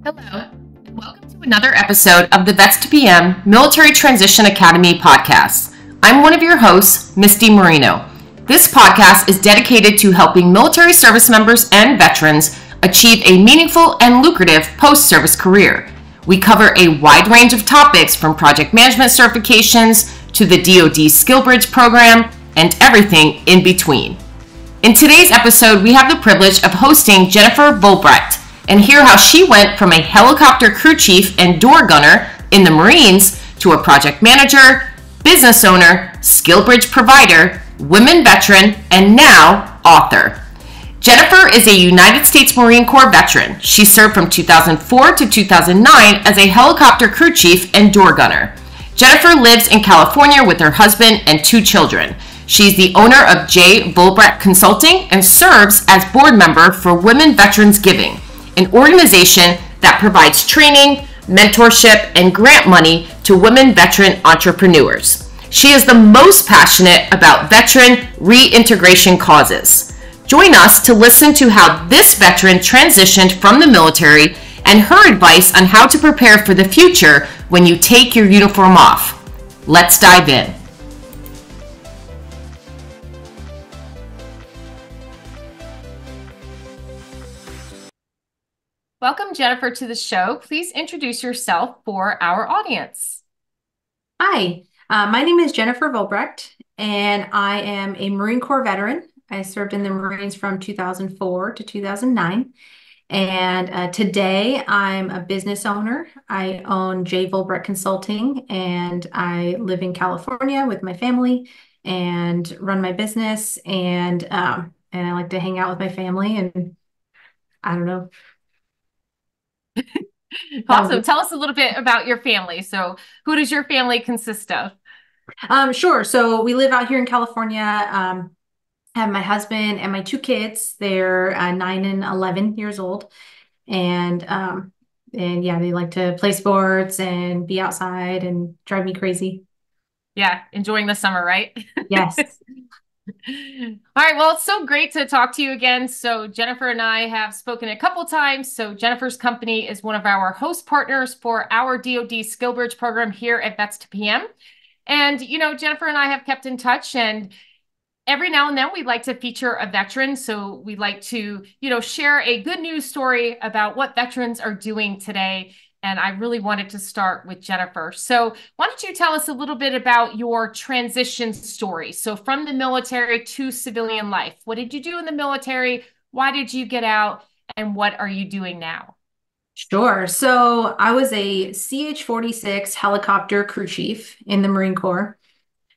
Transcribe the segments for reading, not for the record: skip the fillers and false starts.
Hello, and welcome to another episode of the Vets to PM Military Transition Academy podcast. I'm one of your hosts, Misty Marino. This podcast is dedicated to helping military service members and veterans achieve a meaningful and lucrative post-service career. We cover a wide range of topics from project management certifications to the DoD SkillBridge program and everything in between. In today's episode, we have the privilege of hosting Jennifer Vollbrecht and hear how she went from a helicopter crew chief and door gunner in the Marines to a project manager, business owner, SkillBridge provider, women veteran, and now author. Jennifer is a United States Marine Corps veteran. She served from 2004 to 2009 as a helicopter crew chief and door gunner. Jennifer lives in California with her husband and 2 children. She's the owner of J Vollbrecht Consulting and serves as board member for Women Veterans Giving, an organization that provides training, mentorship, and grant money to women veteran entrepreneurs. She is the most passionate about veteran reintegration causes. Join us to listen to how this veteran transitioned from the military and her advice on how to prepare for the future when you take your uniform off. Let's dive in. Welcome, Jennifer, to the show. Please introduce yourself for our audience. Hi, my name is Jennifer Vollbrecht, and I am a Marine Corps veteran. I served in the Marines from 2004 to 2009. And today I'm a business owner. I own J Vollbrecht Consulting, and I live in California with my family and run my business. And I like to hang out with my family, and I don't know. Awesome. Tell us a little bit about your family. So who does your family consist of? Sure. So we live out here in California. I have my husband and my 2 kids. They're 9 and 11 years old. And yeah, they like to play sports and be outside and drive me crazy. Yeah, enjoying the summer, right? Yes. All right, well, it's so great to talk to you again. So Jennifer and I have spoken a couple times. So Jennifer's company is one of our host partners for our DoD SkillBridge program here at Vets to PM. And, Jennifer and I have kept in touch, and every now and then we'd like to feature a veteran. So we'd like to, share a good news story about what veterans are doing today. And I really wanted to start with Jennifer. So why don't you tell us a little bit about your transition story? So from the military to civilian life, what did you do in the military? Why did you get out? And what are you doing now? Sure. So I was a CH-46 helicopter crew chief in the Marine Corps.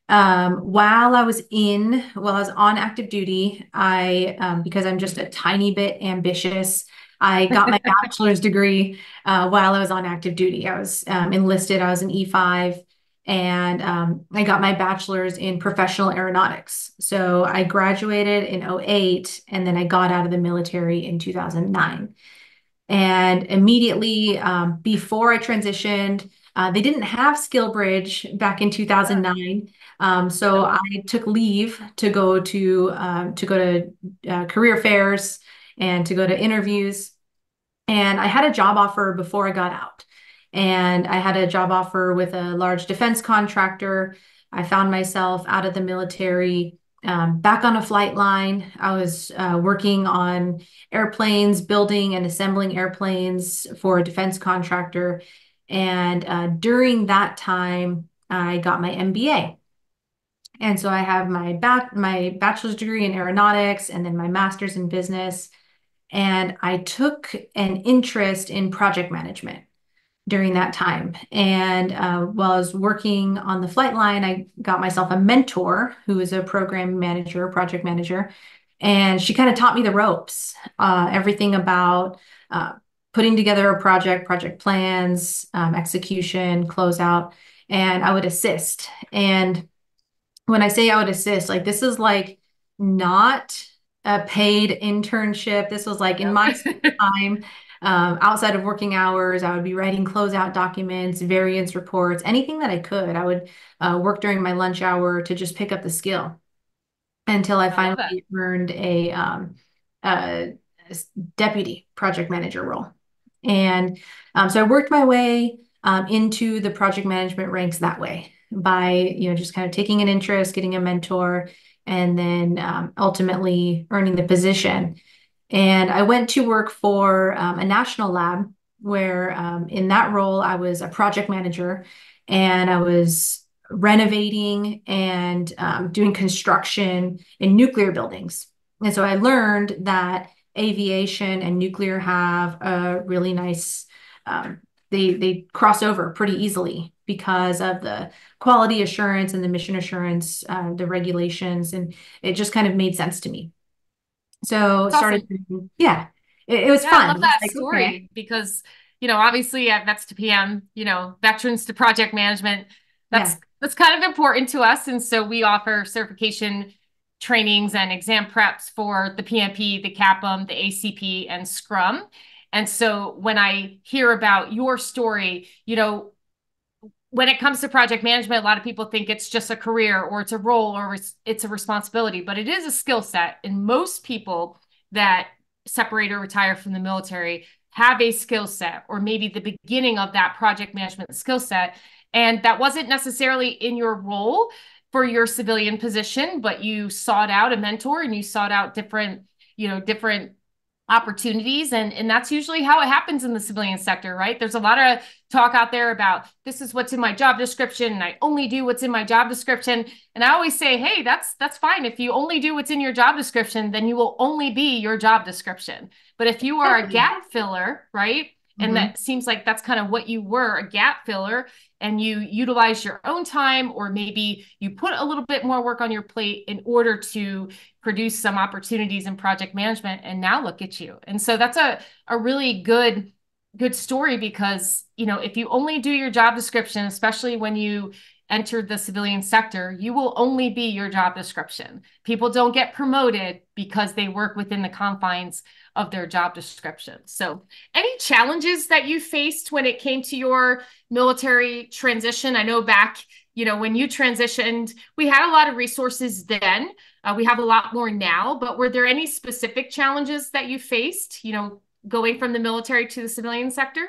While I was on active duty, because I'm just a tiny bit ambitious, I got my bachelor's degree while I was on active duty. I was enlisted. I was an E5, and I got my bachelor's in professional aeronautics. So I graduated in 2008, and then I got out of the military in 2009. And immediately before I transitioned, they didn't have SkillBridge back in 2009. So I took leave to go to career fairs and to go to interviews. And I had a job offer before I got out. And I had a job offer with a large defense contractor. I found myself out of the military, back on a flight line. I was working on airplanes, building and assembling airplanes for a defense contractor. And during that time, I got my MBA. And so I have my bachelor's degree in aeronautics and then my master's in business. And I took an interest in project management during that time. And while I was working on the flight line, I got myself a mentor who is a program manager, project manager. And she kind of taught me the ropes, everything about putting together a project plans, execution, closeout, and I would assist. And when I say I would assist, like this is like not a paid internship. This was like in my time, outside of working hours. I would be writing closeout documents, variance reports, anything that I could. I would work during my lunch hour to just pick up the skill until I finally earned a deputy project manager role. And so I worked my way into the project management ranks that way by, just kind of taking an interest, getting a mentor, and then ultimately earning the position. And I went to work for a national lab where in that role, I was a project manager and I was renovating and doing construction in nuclear buildings. And so I learned that aviation and nuclear have a really nice, they cross over pretty easily because of the quality assurance and the mission assurance, the regulations, and it just kind of made sense to me. So That's started, awesome. yeah, it was Yeah, I fun. love It was that like, okay, story because, obviously at Vets to PM, veterans to project management, yeah. that's kind of important to us. And so we offer certification trainings and exam preps for the PMP, the CAPM, the ACP, and Scrum. And so when I hear about your story, when it comes to project management, a lot of people think it's just a career or it's a role or it's a responsibility, but it is a skill set. And most people that separate or retire from the military have a skill set or maybe the beginning of that project management skill set. And that wasn't necessarily in your role for your civilian position, but you sought out a mentor and you sought out different opportunities. And that's usually how it happens in the civilian sector, right? There's a lot of talk out there about this is what's in my job description and I only do what's in my job description. And I always say, hey, that's fine. If you only do what's in your job description, then you will only be your job description. But if you are a gap filler, right? And Mm-hmm. that seems like that's kind of what you were, a gap filler, and you utilize your own time, or maybe you put a little bit more work on your plate in order to produce some opportunities in project management. And now look at you. And so that's a really good story because, if you only do your job description, especially when you enter the civilian sector, you will only be your job description. People don't get promoted because they work within the confines of their job description. So any challenges that you faced when it came to your military transition? I know back, when you transitioned, we had a lot of resources then. We have a lot more now, but were there any specific challenges that you faced, going from the military to the civilian sector?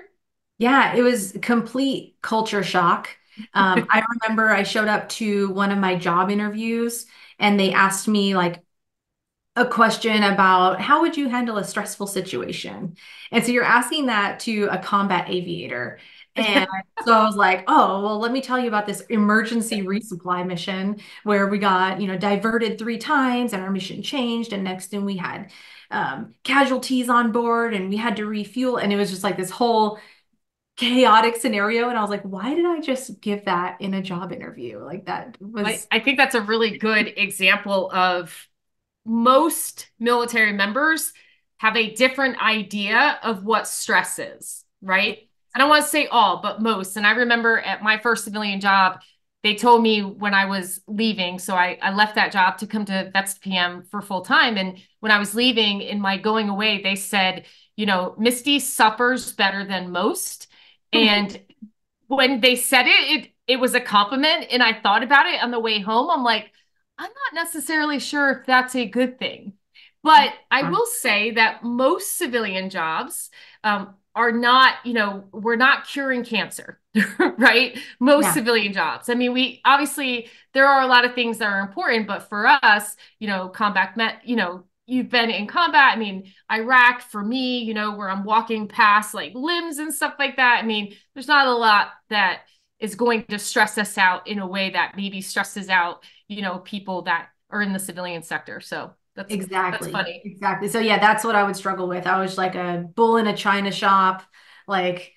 Yeah, it was complete culture shock. I remember I showed up to one of my job interviews and they asked me like a question about how would you handle a stressful situation? And so you're asking that to a combat aviator. And so I was like, oh, well, let me tell you about this emergency resupply mission where we got, diverted 3 times and our mission changed. And next thing we had casualties on board and we had to refuel. And it was just like this whole chaotic scenario. And I was like, why did I just give that in a job interview? Like that I, was, I think that's a really good example of most military members have a different idea of what stress is, right? I don't want to say all, but most. And I remember at my first civilian job, they told me when I was leaving. So I left that job to come to Vets PM for full time. And when I was leaving in my going away, they said, Misty suffers better than most. And when they said it was a compliment. And I thought about it on the way home. I'm like, I'm not necessarily sure if that's a good thing. But I will say that most civilian jobs are not, we're not curing cancer, right? Most yeah, civilian jobs. I mean, we obviously, there are a lot of things that are important, but for us, combat met, you've been in combat. I mean, Iraq for me, where I'm walking past like limbs and stuff like that. I mean, there's not a lot that is going to stress us out in a way that maybe stresses out, people that are in the civilian sector. So that's exactly. funny. Exactly. So yeah, that's what I would struggle with. I was like a bull in a china shop, like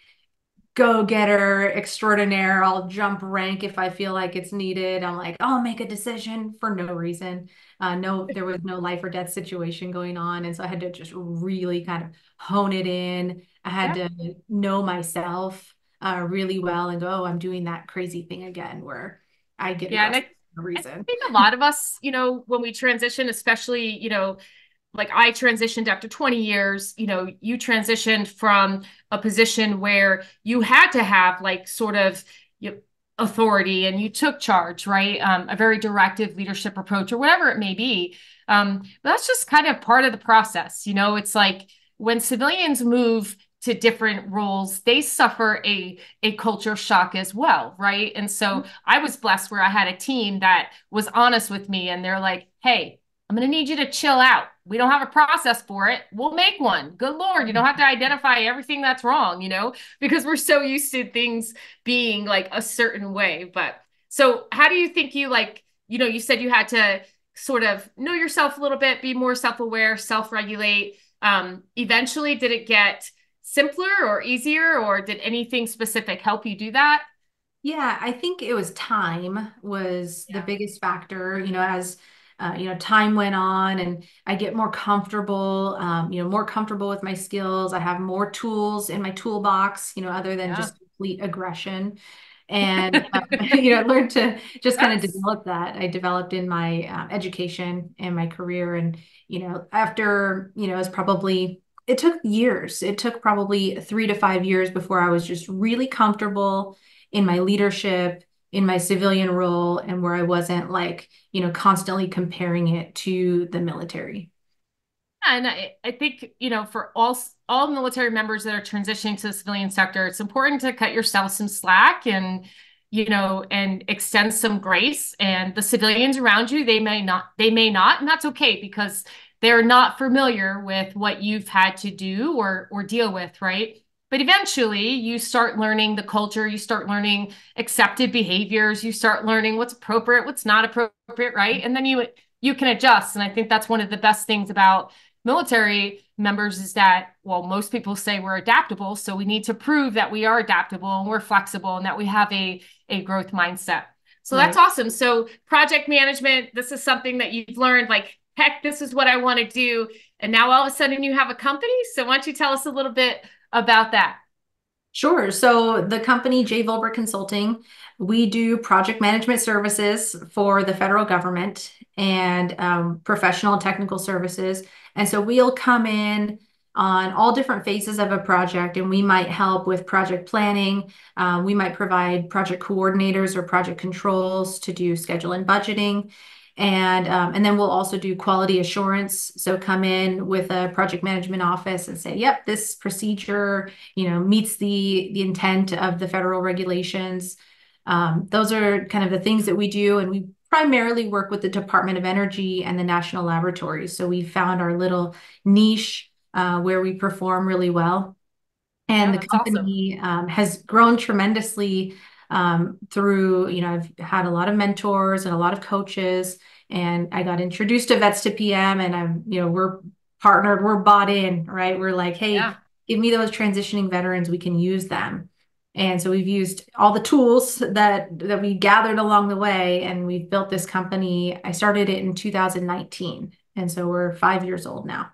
go-getter extraordinaire. I'll jump rank if I feel like it's needed. I'm like, I'll make a decision for no reason. No, there was no life or death situation going on. And so I had to just really kind of hone it in. I had Yeah. to know myself really well and go, oh, I'm doing that crazy thing again where I get Yeah. And aggressive for no I reason. think a lot of us, when we transition, especially, like I transitioned after 20 years, you transitioned from a position where you had to have like sort of authority and you took charge, right? A very directive leadership approach or whatever it may be. But that's just kind of part of the process. It's like when civilians move to different roles, they suffer a culture shock as well, right? And so I was blessed where I had a team that was honest with me, and they're like, "Hey, I'm going to need you to chill out. We don't have a process for it. We'll make one. Good Lord, you don't have to identify everything that's wrong, because we're so used to things being like a certain way." But so how do you think you you said you had to sort of know yourself a little bit, be more self-aware, self-regulate. Eventually, did it get simpler or easier, or did anything specific help you do that? Yeah, I think it was time was the Yeah. biggest factor, as time went on and I get more comfortable, more comfortable with my skills. I have more tools in my toolbox, other than Yeah. just complete aggression. And, I learned to just kind of Yes. develop that. I developed in my education and my career. And, after, it took years. It took probably 3 to 5 years before I was just really comfortable in my leadership, in my civilian role, and where I wasn't like, constantly comparing it to the military. And I think, for all military members that are transitioning to the civilian sector, it's important to cut yourself some slack and extend some grace. And the civilians around you, they may not, and that's okay because they're not familiar with what you've had to do or deal with, right? But eventually you start learning the culture, you start learning accepted behaviors, you start learning what's appropriate, what's not appropriate, right? And then you can adjust. And I think that's one of the best things about military members is that, well, most people say we're adaptable. So we need to prove that we are adaptable and we're flexible and that we have a growth mindset. So that's Right. awesome. So project management, this is something that you've learned, like, heck, this is what I want to do. And now all of a sudden you have a company. So why don't you tell us a little bit about that? Sure. So the company J Vollbrecht Consulting, we do project management services for the federal government and professional and technical services. And so we'll come in on all different phases of a project, and we might help with project planning. We might provide project coordinators or project controls to do schedule and budgeting. And then we'll also do quality assurance. So come in with a project management office and say, yep, this procedure meets the intent of the federal regulations. Those are kind of the things that we do, and we primarily work with the Department of Energy and the national laboratories. So we found our little niche where we perform really well. And Yeah, the that's awesome. company has grown tremendously through, I've had a lot of mentors and a lot of coaches, and I got introduced to Vets to PM, and we're partnered, we're bought in, right? We're like, hey, Yeah. give me those transitioning veterans, we can use them. And so we've used all the tools that we gathered along the way, and we've built this company. I started it in 2019, and so we're 5 years old now.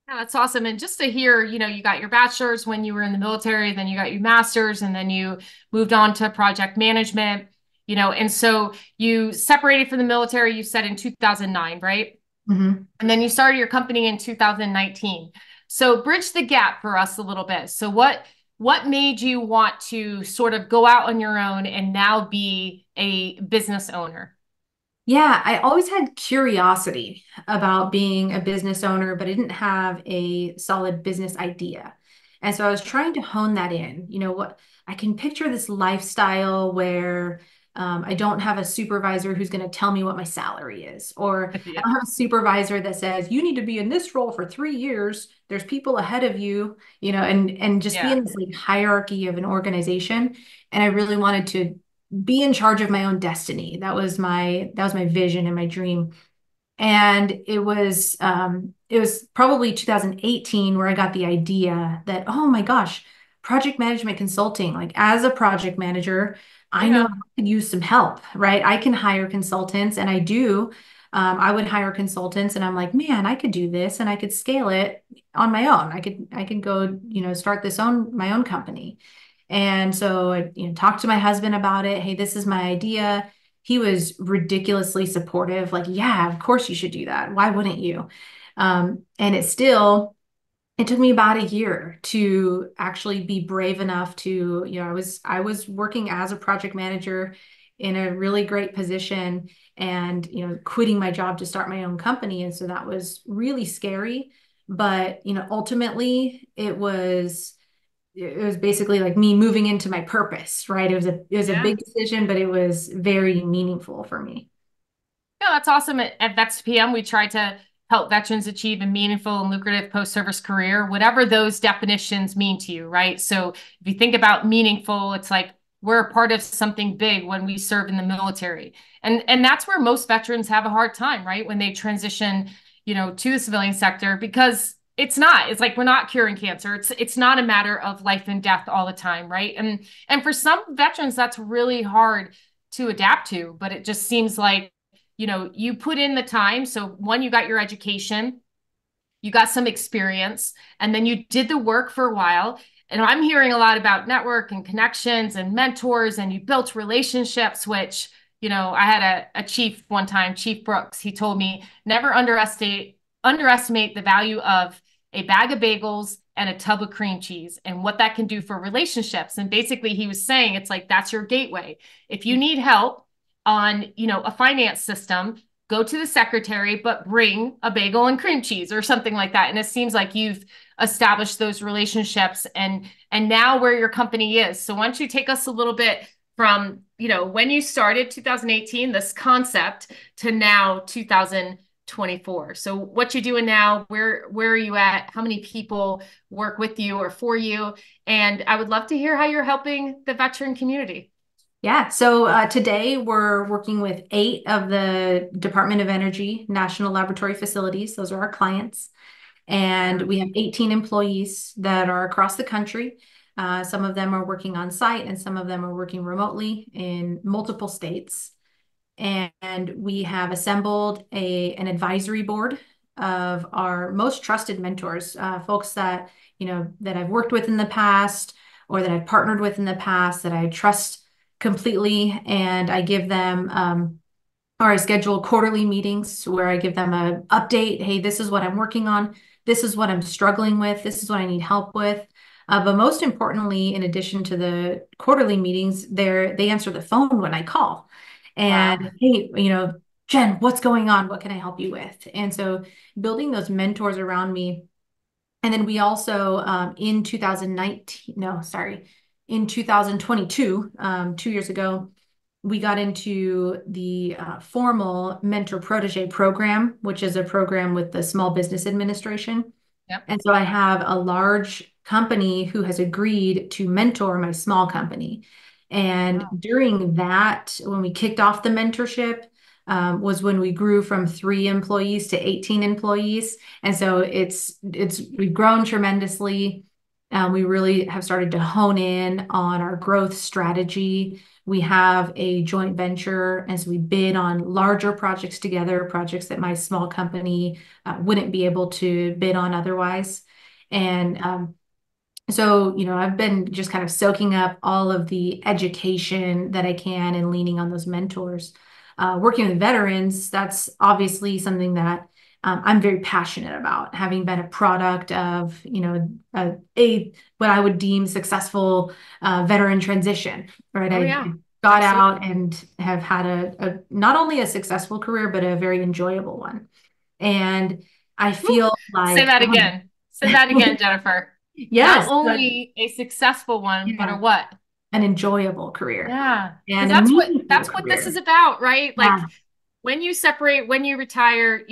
Yeah, that's awesome. And just to hear, you got your bachelor's when you were in the military, then you got your master's, and then you moved on to project management, and so you separated from the military, you said in 2009, right? Mhm. And then you started your company in 2019. So bridge the gap for us a little bit. So what made you want to sort of go out on your own and now be a business owner? Yeah, I always had curiosity about being a business owner, but I didn't have a solid business idea. And so I was trying to hone that in. What I can picture this lifestyle where I don't have a supervisor who's going to tell me what my salary is, or I Yeah. don't have a supervisor that says, you need to be in this role for 3 years. There's people ahead of you, and just be Yeah. in this like hierarchy of an organization. And I really wanted to be in charge of my own destiny. That was my vision and my dream. And it was probably 2018 where I got the idea that, oh my gosh, project management consulting, like as a project manager, I know Yeah. I could use some help, right? I can hire consultants, and I do. I would hire consultants, and I'm like, man, I could do this and I could scale it on my own. I could go, start my own company. And so I, talked to my husband about it. Hey, this is my idea. He was ridiculously supportive. Like, yeah, of course you should do that. Why wouldn't you? And it took me about a year to actually be brave enough to, I was working as a project manager in a really great position, and, quitting my job to start my own company. And so that was really scary. But, ultimately it was basically like me moving into my purpose, right? It was a Yeah. big decision, but it was very meaningful for me. No, that's awesome. At Vets PM, we try to help veterans achieve a meaningful and lucrative post-service career, whatever those definitions mean to you, right? So if you think about meaningful, it's like we're a part of something big when we serve in the military. And that's where most veterans have a hard time, right? When they transition, to the civilian sector, because it's like we're not curing cancer. It's not a matter of life and death all the time, right? And for some veterans, that's really hard to adapt to, but it just seems like you put in the time. So one, you got your education, you got some experience, and then you did the work for a while. And I'm hearing a lot about network and connections and mentors, and you built relationships, which, I had a chief one time, Chief Brooks. He told me never underestimate the value of a bag of bagels and a tub of cream cheese and what that can do for relationships. And basically he was saying it's like that's your gateway. If you need help on, a finance system, go to the secretary, but bring a bagel and cream cheese or something like that. And it seems like you've established those relationships and now where your company is. So why don't you take us a little bit from, when you started 2018, this concept, to now 2024. So what you doing now? Where are you at? How many people work with you or for you? And I would love to hear how you're helping the veteran community. Yeah. So today we're working with 8 of the Department of Energy National Laboratory facilities. Those are our clients. And we have 18 employees that are across the country. Some of them are working on site and some of them are working remotely in multiple states. And we have assembled an advisory board of our most trusted mentors, folks that, that I've worked with in the past or that I've partnered with in the past that I trust completely. And I give them, or I schedule quarterly meetings where I give them an update. Hey, this is what I'm working on. This is what I'm struggling with. This is what I need help with. But most importantly, in addition to the quarterly meetings, they answer the phone when I call. Wow. And hey, Jen, what's going on? What can I help you with? And so building those mentors around me. And then we also, in 2019, no, sorry, in 2022, 2 years ago, we got into the formal mentor protege program, which is a program with the Small Business Administration. Yep. And so I have a large company who has agreed to mentor my small company. And Wow. during that, when we kicked off the mentorship, was when we grew from 3 employees to 18 employees. And so we've grown tremendously. We really have started to hone in on our growth strategy. We have a joint venture as we bid on larger projects together, projects that my small company wouldn't be able to bid on otherwise. And so, I've been just kind of soaking up all of the education that I can and leaning on those mentors. Working with veterans, that's obviously something that I'm very passionate about, having been a product of, what I would deem successful veteran transition, right? Oh, I yeah. got out Absolutely. and have had not only a successful career, but a very enjoyable one. And I Whew. feel Say like, that again. Say that again, Jennifer. Not yes, but only a successful one, but a yeah, what? an enjoyable career Yeah. Because and a that's what meaningful that's what this is career. about, right? Like Yeah. when you separate, when you retire,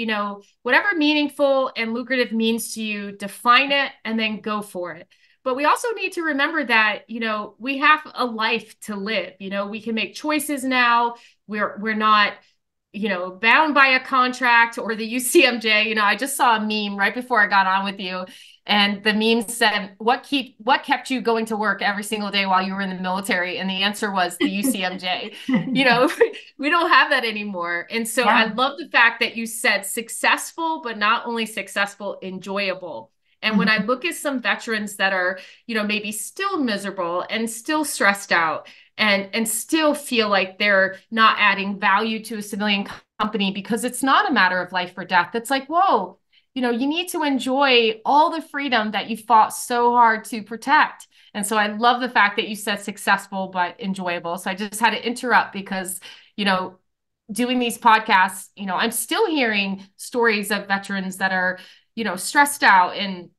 whatever meaningful and lucrative means to you, define it and then go for it. But we also need to remember that, we have a life to live. We can make choices now. We're not, bound by a contract or the UCMJ. I just saw a meme right before I got on with you. And the meme said, what kept you going to work every single day while you were in the military? And the answer was the UCMJ. We don't have that anymore. And so I Yeah. love the fact that you said successful, but not only successful, enjoyable. And when I Mhm. look at some veterans that are, maybe still miserable and still stressed out and still feel like they're not adding value to a civilian company because it's not a matter of life or death. It's like, whoa, you need to enjoy all the freedom that you fought so hard to protect. And so I love the fact that you said successful but enjoyable. So I just had to interrupt because, you know, doing these podcasts, I'm still hearing stories of veterans that are, stressed out and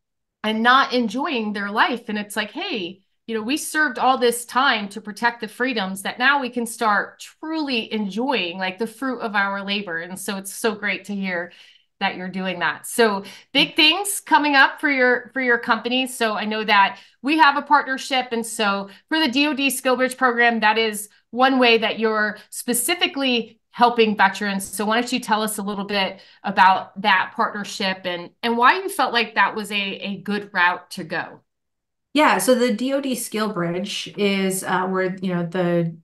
not enjoying their life. And it's like, hey, we served all this time to protect the freedoms that now we can start truly enjoying like the fruit of our labor. And so it's so great to hear that you're doing that. So big things coming up for your company. So I know that we have a partnership. And so for the DoD SkillBridge program, that is one way that you're specifically helping veterans. So why don't you tell us a little bit about that partnership and why you felt like that was a good route to go? Yeah, so the DoD Skill Bridge is where the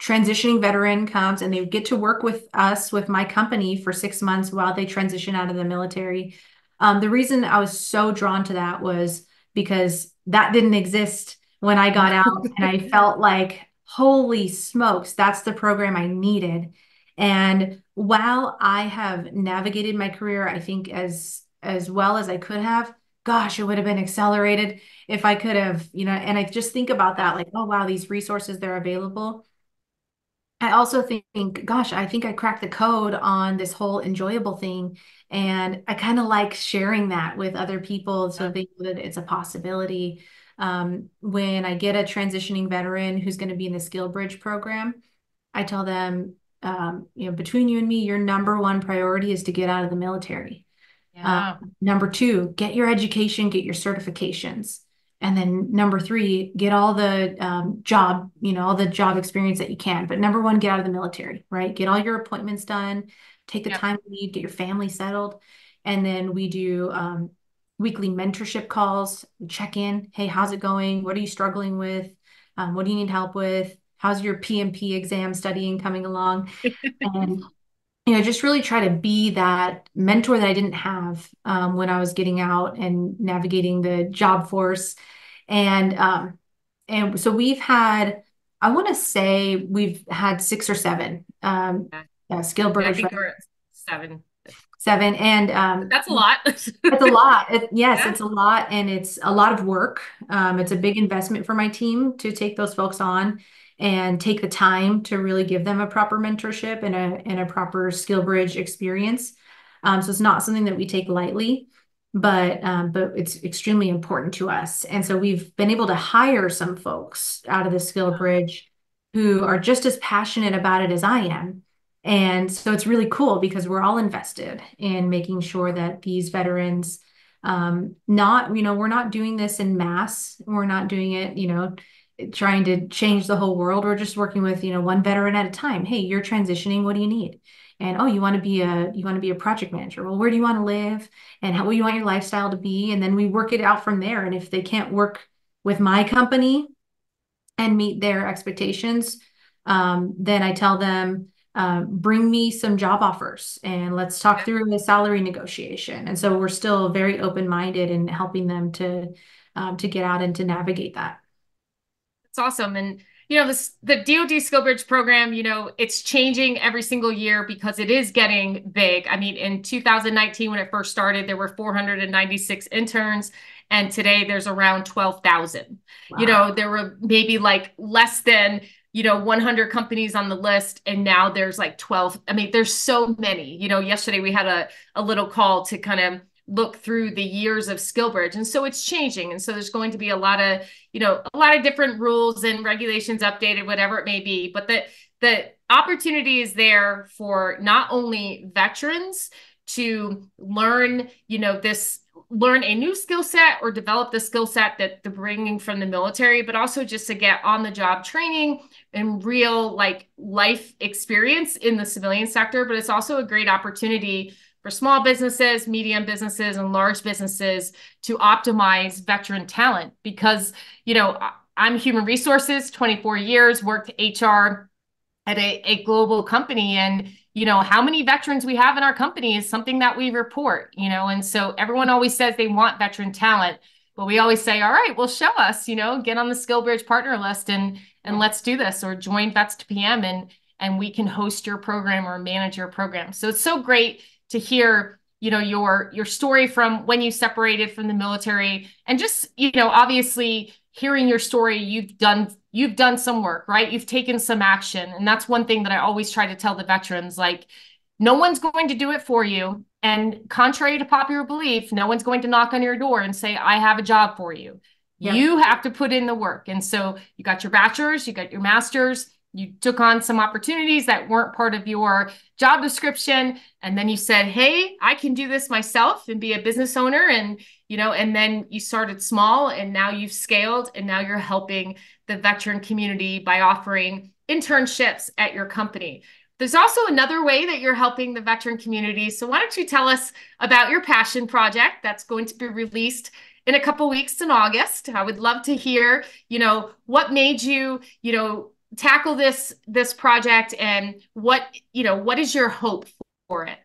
transitioning veteran comes and they get to work with us, with my company, for 6 months while they transition out of the military. The reason I was so drawn to that was because that didn't exist when I got out, and I felt like, holy smokes, that's the program I needed. And while I have navigated my career, I think as well as I could have, gosh, it would have been accelerated if I could have, and I just think about that, like, oh, wow, these resources, they're available. I also think, gosh, I think I cracked the code on this whole enjoyable thing. And I kind of like sharing that with other people so they know that it's a possibility. When I get a transitioning veteran who's going to be in the Skill Bridge program, I tell them, between you and me, your number one priority is to get out of the military. Yeah. Number two, get your education, get your certifications. And then number three, get all the all the job experience that you can. But number one, get out of the military, right? Get all your appointments done, take the Yep. time you need, get your family settled. And then we do weekly mentorship calls, check in. Hey, how's it going? What are you struggling with? What do you need help with? How's your PMP exam studying coming along? And just really try to be that mentor that I didn't have when I was getting out and navigating the job force. And so I want to say we've had 6 or 7 skill Yeah, I bridge think we're at 7. 7. And That's a lot. it's a lot. Yes, Yeah. it's a lot, and it's a lot of work. It's a big investment for my team to take those folks on and take the time to really give them a proper mentorship and a proper skill bridge experience. So it's not something that we take lightly, but it's extremely important to us. And so we've been able to hire some folks out of the skill bridge who are just as passionate about it as I am. And so it's really cool because we're all invested in making sure that these veterans, we're not doing this in mass. We're not doing it, trying to change the whole world. We're just working with, one veteran at a time. Hey, you're transitioning. What do you need? And oh, you want to be a project manager. Well, where do you want to live? And how do you want your lifestyle to be? And then we work it out from there. And if they can't work with my company and meet their expectations, then I tell them, bring me some job offers and let's talk through the salary negotiation. And so we're still very open-minded in helping them to get out and to navigate that. It's awesome. And, the DoD SkillBridge program, it's changing every single year because it is getting big. I mean, in 2019, when it first started, there were 496 interns. And today there's around 12,000. Wow. There were maybe like less than 100 companies on the list, and now there's like 12. I mean, there's so many. Yesterday we had a little call to kind of look through the years of SkillBridge, and so it's changing, and so there's going to be a lot of different rules and regulations updated, whatever it may be. But the opportunity is there for not only veterans to learn, learn a new skill set or develop the skill set that they're bringing from the military, but also just to get on the job training and real like life experience in the civilian sector. But it's also a great opportunity for small businesses, medium businesses, and large businesses to optimize veteran talent because, I'm human resources, 24 years, worked HR at a global company. And, how many veterans we have in our company is something that we report, and so everyone always says they want veteran talent, but we always say, all right, well, show us, get on the SkillBridge partner list and let's do this, or join Vets to PM and we can host your program or manage your program. So it's so great to hear, your story from when you separated from the military, and just, obviously hearing your story, you've done some work, right? You've taken some action. And that's one thing that I always try to tell the veterans, like, no one's going to do it for you. And contrary to popular belief, no one's going to knock on your door and say, I have a job for you. Yep. You have to put in the work. And so you got your bachelor's, you got your master's, you took on some opportunities that weren't part of your job description. And then you said, hey, I can do this myself and be a business owner. And, and then you started small and now you've scaled and now you're helping the veteran community by offering internships at your company. There's also another way that you're helping the veteran community. So why don't you tell us about your passion project that's going to be released in a couple weeks in August. I would love to hear, what made you, tackle this project and what is your hope for it?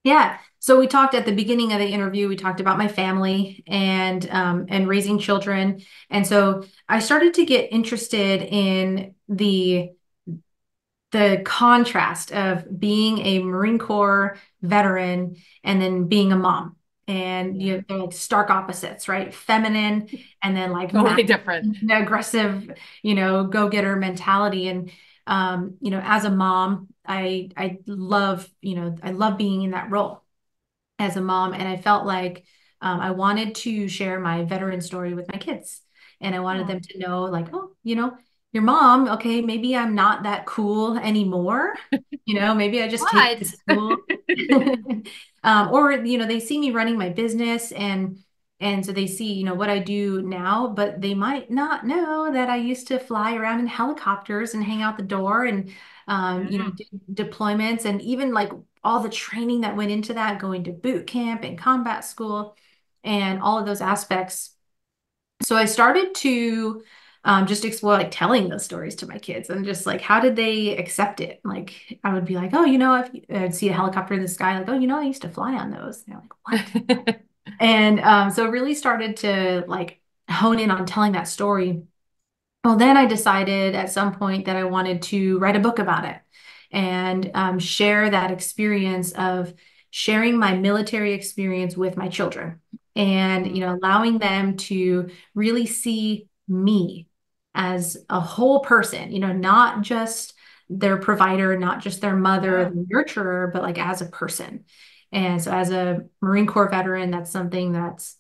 Yeah. So we talked at the beginning of the interview, we talked about my family and raising children. And so I started to get interested in the contrast of being a Marine Corps veteran and then being a mom. And they're like stark opposites, right? Feminine and then like totally different, aggressive, go-getter mentality. And as a mom, I love, I love being in that role as a mom. And I felt like I wanted to share my veteran story with my kids. And I wanted them to know, like, oh, your mom, okay, maybe I'm not that cool anymore. Maybe I just take to school. Or, they see me running my business and so they see, what I do now, but they might not know that I used to fly around in helicopters and hang out the door and, do deployments and even like all the training that went into that, going to boot camp and combat school and all of those aspects. So I started to just explore like telling those stories to my kids and just like, how did they accept it? Like, I would be like, oh, if I'd see a helicopter in the sky, like, oh, I used to fly on those. And they're like, what? And so really started to like hone in on telling that story. Well, then I decided at some point that I wanted to write a book about it and share that experience of sharing my military experience with my children and, allowing them to really see me as a whole person, not just their provider, not just their mother, the nurturer, but like as a person. And so as a Marine Corps veteran, that's something that's,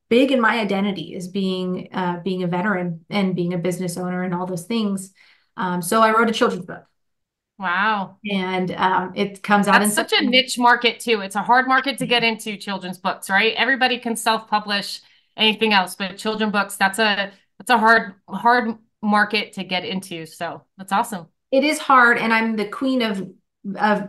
big in my identity is being a veteran and being a business owner and all those things. So I wrote a children's book. Wow. And it comes out in such a niche market too. It's a hard market to get into, children's books, right? Everybody can self-publish anything else, but children's books, that's a hard market to get into. So that's awesome. It is hard. And I'm the queen of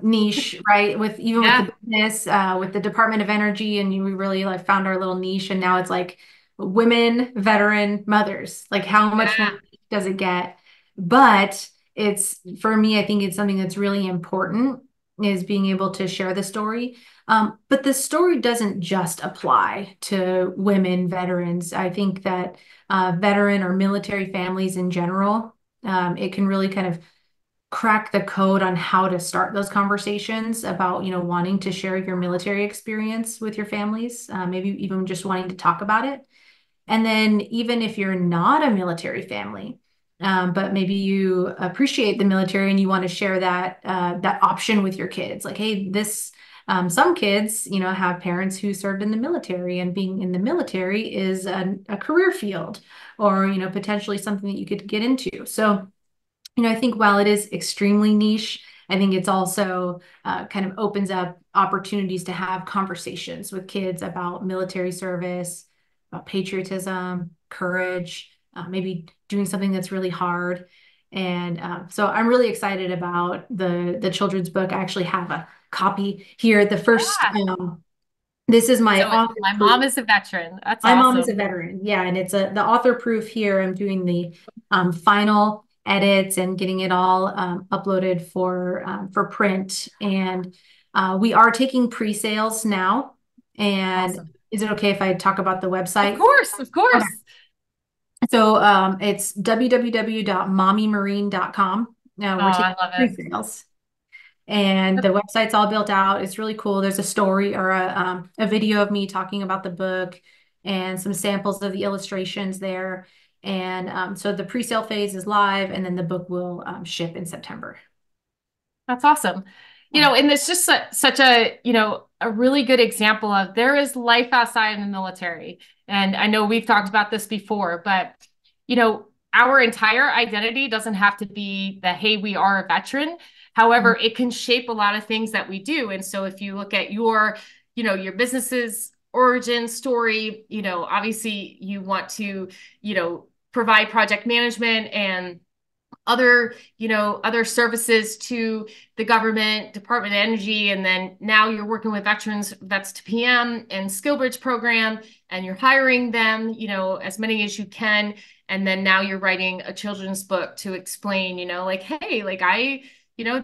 niche, right? With the business, with the Department of Energy, and we really like found our little niche. And now it's like women, veteran mothers. Like how much more does it get? But it's for me, I think it's something that's really important is being able to share the story. But the story doesn't just apply to women veterans. I think that veteran or military families in general, it can really kind of crack the code on how to start those conversations about, wanting to share your military experience with your families, maybe even just wanting to talk about it. And then even if you're not a military family, but maybe you appreciate the military and you want to share that option with your kids, like, hey, some kids, have parents who served in the military, and being in the military is a career field or, potentially something that you could get into. So I think while it is extremely niche, I think it's also kind of opens up opportunities to have conversations with kids about military service, about patriotism, courage, maybe doing something that's really hard. And so I'm really excited about the children's book. I actually have a copy here. The first, this is my author. My mom is a veteran. That's my awesome. mom is a veteran. Yeah, and it's the author proof here. I'm doing the final edits and getting it all uploaded for print. And we are taking pre-sales now. And is it okay if I talk about the website? Of course. Okay. So it's www.mommymarine.com. Now we're taking pre-sales. And the website's all built out. It's really cool. There's a story or a video of me talking about the book and some samples of the illustrations there. And so the pre-sale phase is live, and then the book will ship in September. That's awesome. And it's just such a, a really good example of there is life outside of the military. And I know we've talked about this before, but, our entire identity doesn't have to be the, hey, we are a veteran. However, it can shape a lot of things that we do. And so if you look at your business's origin story, obviously you want to, provide project management and other services to the government, Department of Energy, and then now you're working with veterans, Vets to PM and SkillBridge program, and you're hiring them, as many as you can. And then now you're writing a children's book to explain, like, hey, like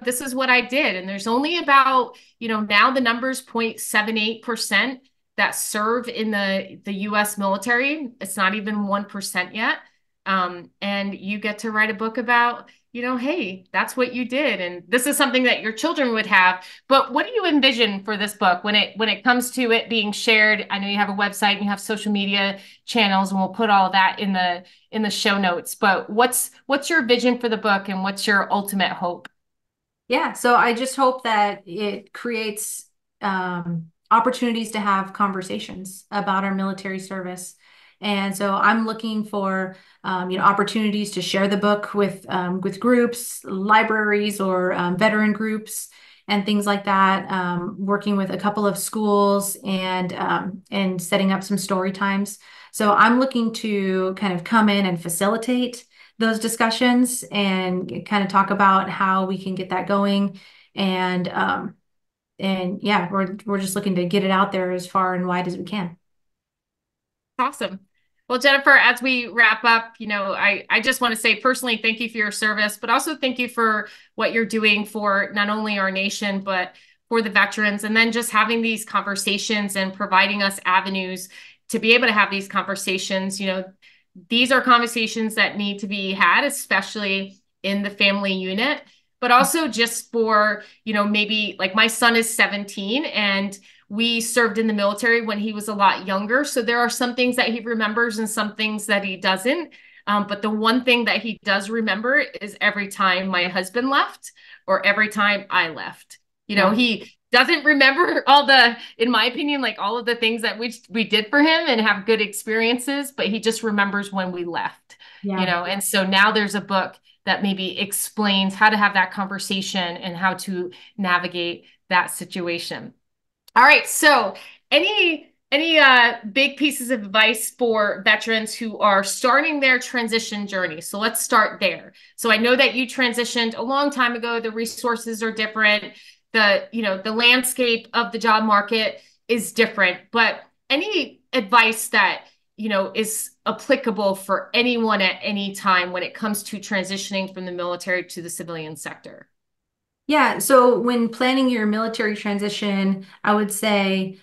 this is what I did. And there's only about, now the number's 0.78% that serve in the US military. It's not even 1% yet. And you get to write a book about, hey, that's what you did. And this is something that your children would have. But what do you envision for this book when it comes to it being shared? I know you have a website and you have social media channels, and we'll put all of that in the show notes. But what's your vision for the book, and what's your ultimate hope? Yeah, so I just hope that it creates opportunities to have conversations about our military service. And so I'm looking for opportunities to share the book with groups, libraries, or veteran groups and things like that. Working with a couple of schools and setting up some story times. So I'm looking to kind of come in and facilitate those discussions and kind of talk about how we can get that going. And yeah, we're just looking to get it out there as far and wide as we can. Awesome. Well, Jennifer, as we wrap up, I just want to say personally, thank you for your service, but also thank you for what you're doing for not only our nation, but for the veterans, and then just having these conversations and providing us avenues to be able to have these conversations. These are conversations that need to be had, especially in the family unit, but also just for, maybe like my son is 17 and we served in the military when he was a lot younger. So there are some things that he remembers and some things that he doesn't. But the one thing that he does remember is every time my husband left or every time I left. He doesn't remember in my opinion, like all of the things that we did for him and have good experiences, but he just remembers when we left, and so now there's a book that maybe explains how to have that conversation and how to navigate that situation. All right. So any big pieces of advice for veterans who are starting their transition journey? So let's start there. So I know that you transitioned a long time ago. The resources are different. The landscape of the job market is different, but any advice that, is applicable for anyone at any time when it comes to transitioning from the military to the civilian sector? Yeah, so when planning your military transition, I would say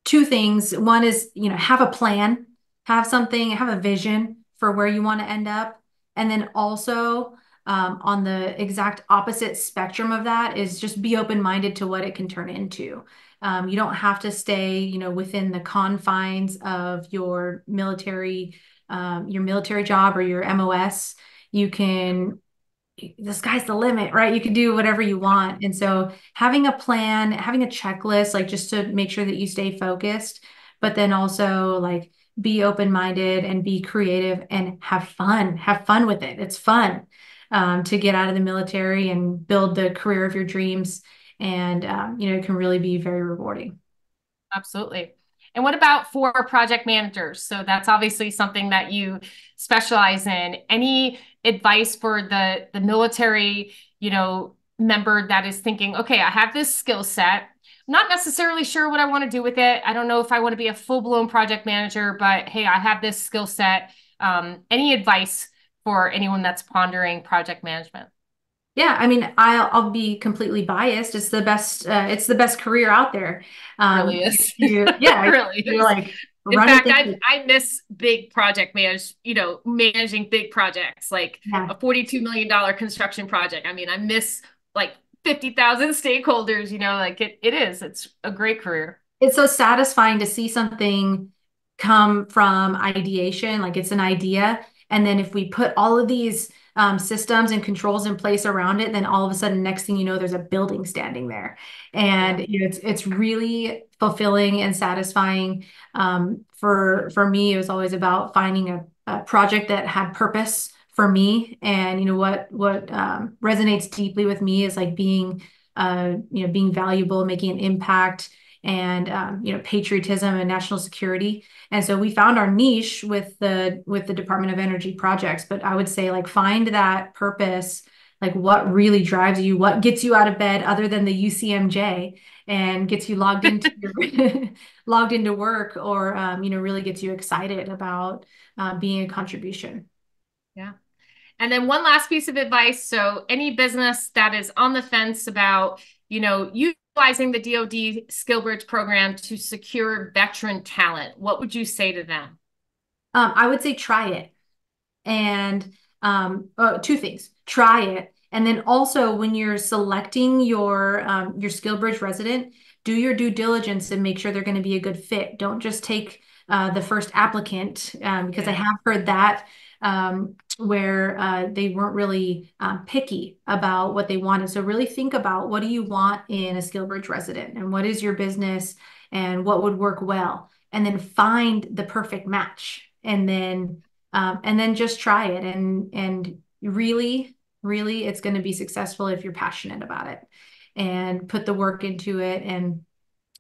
two things. One is, have a plan, have a vision for where you want to end up. And then also on the exact opposite spectrum of that is just be open-minded to what it can turn into. You don't have to stay, within the confines of your military job or your MOS. The sky's the limit, right? You can do whatever you want. And so having a plan, having a checklist, like just to make sure that you stay focused, but then also like be open-minded and be creative and have fun with it. It's fun to get out of the military and build the career of your dreams. And, it can really be very rewarding. Absolutely. And what about for project managers? So that's obviously something that you specialize in. Any advice for the military, member that is thinking, okay, I have this skill set. I'm not necessarily sure what I want to do with it. I don't know if I want to be a full-blown project manager, but hey, I have this skill set. Any advice for anyone that's pondering project management? Yeah, I mean, I'll be completely biased. It's the best. It's the best career out there. Really is. Yeah, It really you're is. like In running fact, things. I miss big project managing big projects like Yeah. a $42 million construction project. I mean, I miss like 50,000 stakeholders, like it's a great career. It's so satisfying to see something come from ideation, like it's an idea. And then if we put all of these systems and controls in place around it, then all of a sudden, next thing you know, there's a building standing there. And it's really fulfilling and satisfying. For me, it was always about finding a project that had purpose for me. And what resonates deeply with me is like being valuable, making an impact, and patriotism and national security. And so we found our niche with the Department of Energy projects. But I would say, like, find that purpose, like what really drives you, what gets you out of bed other than the UCMJ and gets you logged into logged into work, or really gets you excited about being a contribution. Yeah. And then one last piece of advice. So any business that is on the fence about, utilizing the DoD SkillBridge program to secure veteran talent, what would you say to them? I would say try it. And two things: try it, and then also when you're selecting your SkillBridge resident, do your due diligence and make sure they're going to be a good fit. Don't just take the first applicant, because I have heard that where they weren't really picky about what they wanted. So really think about, what do you want in a SkillBridge resident, and what is your business, and what would work well, and then find the perfect match, and then just try it. And really, really, it's going to be successful if you're passionate about it and put the work into it. And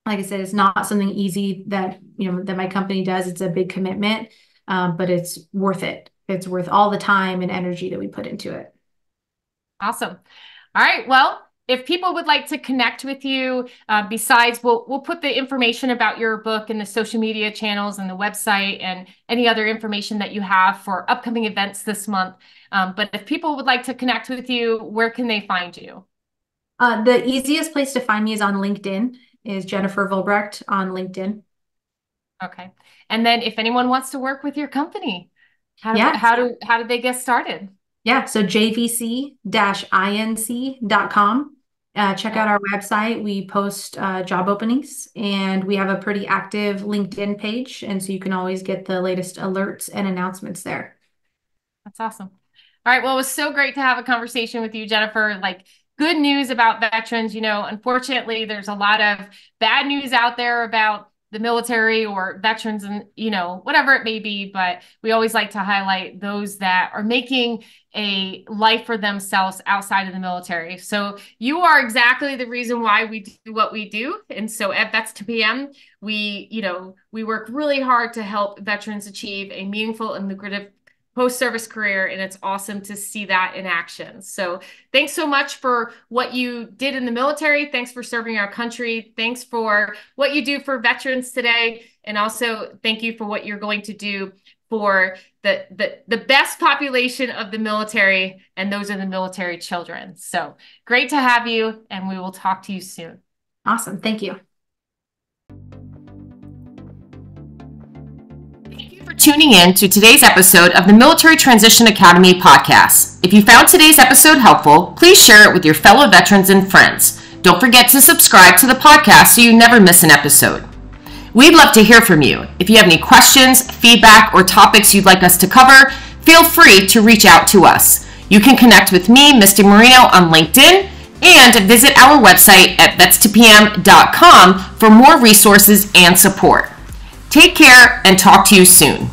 like I said, it's not something easy that my company does. It's a big commitment, but it's worth it. It's worth all the time and energy that we put into it. Awesome. All right. Well, if people would like to connect with you, besides, we'll put the information about your book and the social media channels and the website and any other information that you have for upcoming events this month. But if people would like to connect with you, where can they find you? The easiest place to find me is on LinkedIn, is Jennifer Vollbrecht on LinkedIn. Okay. And then if anyone wants to work with your company, how do they get started? Yeah, so jvc-inc.com. Check out our website. We post job openings, and we have a pretty active LinkedIn page. And so you can always get the latest alerts and announcements there. That's awesome. All right. Well, it was so great to have a conversation with you, Jennifer. Like, good news about veterans. Unfortunately, there's a lot of bad news out there about the military or veterans, and whatever it may be, but we always like to highlight those that are making a life for themselves outside of the military. So you are exactly the reason why we do what we do. And so at Vets to PM, we work really hard to help veterans achieve a meaningful and lucrative post-service career, and it's awesome to see that in action. So thanks so much for what you did in the military. Thanks for serving our country. Thanks for what you do for veterans today. And also thank you for what you're going to do for the best population of the military, and those are the military children. So great to have you, and we will talk to you soon. Awesome. Thank you. Tuning in to today's episode of the Military Transition Academy podcast. If you found today's episode helpful, please share it with your fellow veterans and friends. Don't forget to subscribe to the podcast so you never miss an episode. We'd love to hear from you. If you have any questions, feedback, or topics you'd like us to cover, feel free to reach out to us. You can connect with me, Misty Marino, on LinkedIn, and visit our website at vets2pm.com for more resources and support. Take care, and talk to you soon.